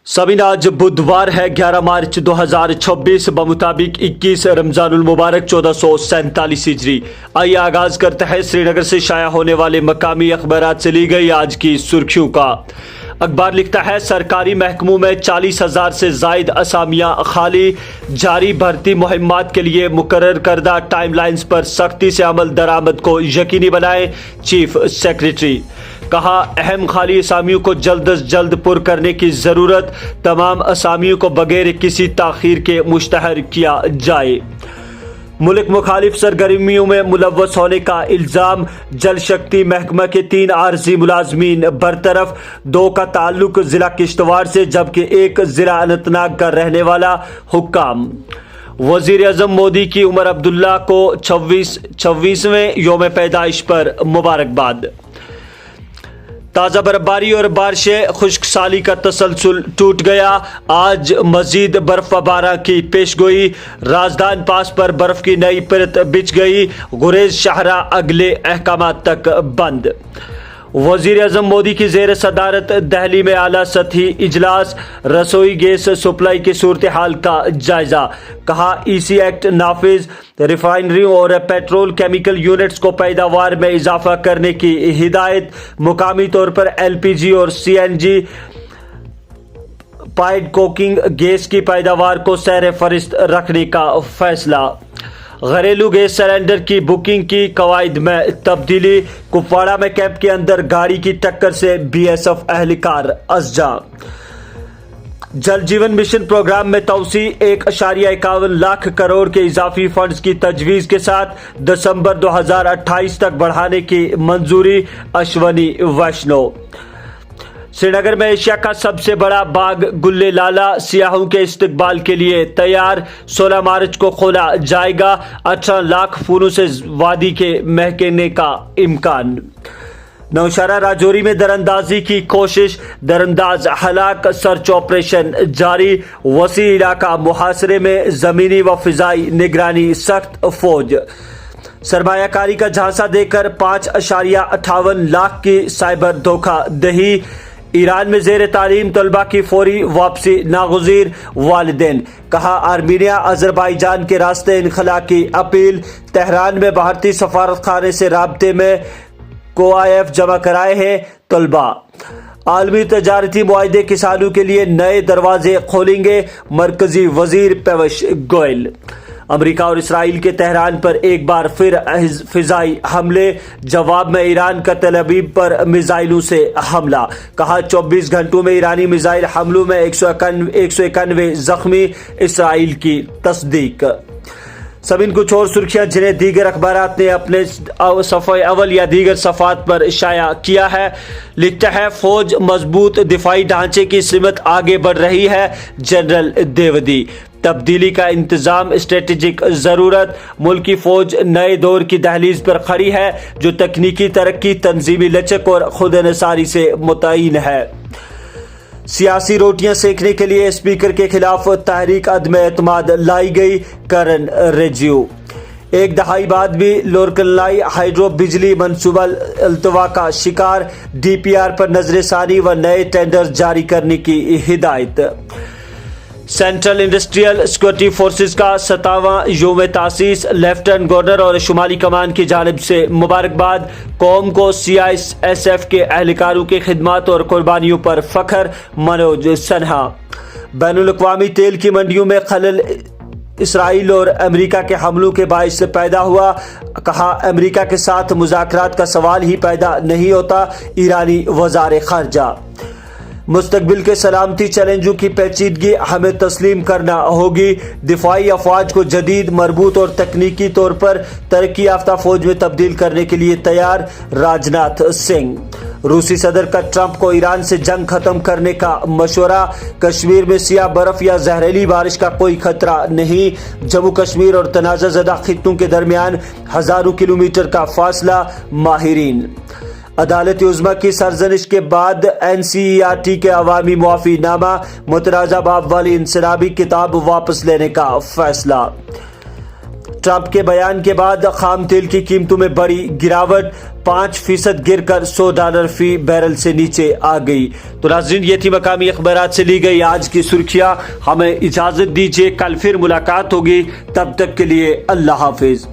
सबिन आज बुधवार है 11 मार्च 2026 बमुताबिक 21 रमजानुल मुबारक 1447 हिजरी। आइए आगाज करते हैं श्रीनगर से शाया होने वाले मकामी अखबारात से ली गई आज की सुर्खियों का। अखबार लिखता है सरकारी महकमों में 40,000 से जायद असामियाँ खाली, जारी भर्ती मुहिम्मात के लिए मुकर्रर करदा टाइमलाइंस पर सख्ती से अमल दरामद को यकीनी बनाए चीफ सेक्रेटरी। कहा अहम खाली असामियों को जल्द अज जल्द पुर करने की ज़रूरत, तमाम असामियों को बगैर किसी ताखीर के मुश्तहर किया जाए। मुल्क मुखालिफ सरगर्मियों में मुलव्वस होने का इल्ज़ाम, जल शक्ति महकमा के 3 आर्जी मुलाजमीन बरतरफ, 2 का ताल्लुक जिला किश्तवाड़ से जबकि 1 जिला अनंतनाग का रहने वाला हुक्काम। वजीर आजम मोदी की उमर अब्दुल्ला को 26वें योम पैदाइश पर मुबारकबाद। ताज़ा बर्फबारी और बारिशें खुश्क साली का तसलसल टूट गया, आज मजीद बर्फबारी की पेशगोई। राजधान पास पर बर्फ की नई परत बिछ गई, गुरेज शाहरा अगले अहकामात तक बंद। वजीर आजम मोदी की जेर सदारत दहली में आला सतही इजलास, रसोई गैस सप्लाई की सूरत हाल का जायजा। कहा ईसी एक्ट नाफिज, रिफाइनरियों और पेट्रोल केमिकल यूनिट्स को पैदावार में इजाफा करने की हिदायत। मुकामी तौर पर एलपीजी और सीएनजी पाइड कोकिंग गैस की पैदावार को सैर फरिस्त रखने का फैसला। घरेलू गैस सिलेंडर की बुकिंग की कवायद में तब्दीली। कुपवाड़ा में कैंप के अंदर गाड़ी की टक्कर से बीएसएफ एहलकार असजा। जल जीवन मिशन प्रोग्राम में तौसी, 1.51 लाख करोड़ के इजाफी फंड्स की तजवीज़ के साथ दिसंबर 2028 तक बढ़ाने की मंजूरी। अश्वनी वैष्णव। श्रीनगर में एशिया का सबसे बड़ा बाग गुल्ले लाला सियाहों के इस्तकबाल के लिए तैयार, 16 मार्च को खोला जाएगा। 18 लाख फूलों से वादी के महकने का इम्कान। नौशहरा राजौरी में दरअंदाजी की कोशिश, दरअंदाज हलाक, सर्च ऑपरेशन जारी। वसी इलाका मुहासरे में जमीनी व फिजाई निगरानी सख्त, फौज। सरमायाकारी का झांसा देकर 5.58 लाख की साइबर धोखा दही। ईरान में जेर तालीम तलबा की फौरी वापसी नागुज़ीर, वालिदैन। कहा आर्मीनिया अजरबैजान के रास्ते इनखला की अपील। तेहरान में भारतीय सफारत खाने से राब्ते में कोआईएफ जमा कराए हैं तलबा। आलमी तजारती मुआहदे किसानों के लिए नए दरवाजे खोलेंगे, मरकजी वजीर पीयूष गोयल। अमेरिका और इसराइल के तेहरान पर एक बार फिर फिजाई हमले, जवाब में ईरान का तेल अवीव पर मिसाइलों से हमला। कहा 24 घंटों में ईरानी मिसाइल हमलों में 191 जख्मी, इसराइल की तस्दीक। सब इन कुछ और सुर्खियां जिन्हें दीगर अखबारात ने अपने सफ़े अवल या दीगर सफ़ात पर शाया किया है। लिखता है फौज मजबूत दिफाई ढांचे की सिमत आगे बढ़ रही है, जनरल देवदी। तब्दीली का इंतजाम स्ट्रेटेजिक ज़रूरत, मुल्क की फौज नए दौर की दहलीज पर खड़ी है जो तकनीकी तरक्की, तंजीमी लचक और खुद निसारी से मुतय्यन है। सियासी रोटियां सेकने के लिए स्पीकर के खिलाफ तहरीक अदम एतमाद लाई गई, करन रिज्यू। एक दहाई बाद भी लोरकलाई हाइड्रो बिजली मनसूबा अल्तवा का शिकार, डीपीआर पर नजरसानी व नए टेंडर जारी करने की हिदायत। सेंट्रल इंडस्ट्रियल सिक्योरिटी फोर्सेस का 57वां योम तासीस, लेफ्टिनेंट गवर्नर और शुमाली कमान की जानिब से मुबारकबाद। कौम को CISF के एहलकारों की खिदमत और कुर्बानियों पर फख्र, मनोज सन्हा। बैनुल अक़वामी तेल की मंडियों में खलल इसराइल और अमेरिका के हमलों के बायस से पैदा हुआ। कहा अमेरिका के साथ मुज़ाकरात का सवाल ही पैदा नहीं होता, ईरानी वज़ार ख़ारजा। मुस्तकबिल के सलामती चैलेंजों की पेचीदगी हमें तस्लीम करना होगी, दिफाई अफवाज को जदीद, मरबूत और तकनीकी तौर पर तरक्की याफ्ता फौज में तब्दील करने के लिए तैयार, राजनाथ सिंह। रूसी सदर का ट्रंप को ईरान से जंग खत्म करने का मशवरा। कश्मीर में सियाह बर्फ या जहरीली बारिश का कोई खतरा नहीं, जम्मू कश्मीर और तनाज़ा ज़दा खित्तों के दरमियान हजारों किलोमीटर का फासला, माहिरीन। अदालत उज़्मा की सरजनिश के बाद NCERT के अवामी मुआफ़ी नामा, मुतराज़ा बाब वाली इंसराबी किताब वापस लेने का फैसला। ट्रम्प के बयान के बाद खाम तेल की कीमतों में बड़ी गिरावट, 5% गिरकर $100 फी बैरल से नीचे आ गई। तो नाज़रीन, ये थी मकामी अखबारात से ली गई आज की सुर्खियां। हमें इजाजत दीजिए, कल फिर मुलाकात होगी, तब तक के लिए अल्लाह हाफिज।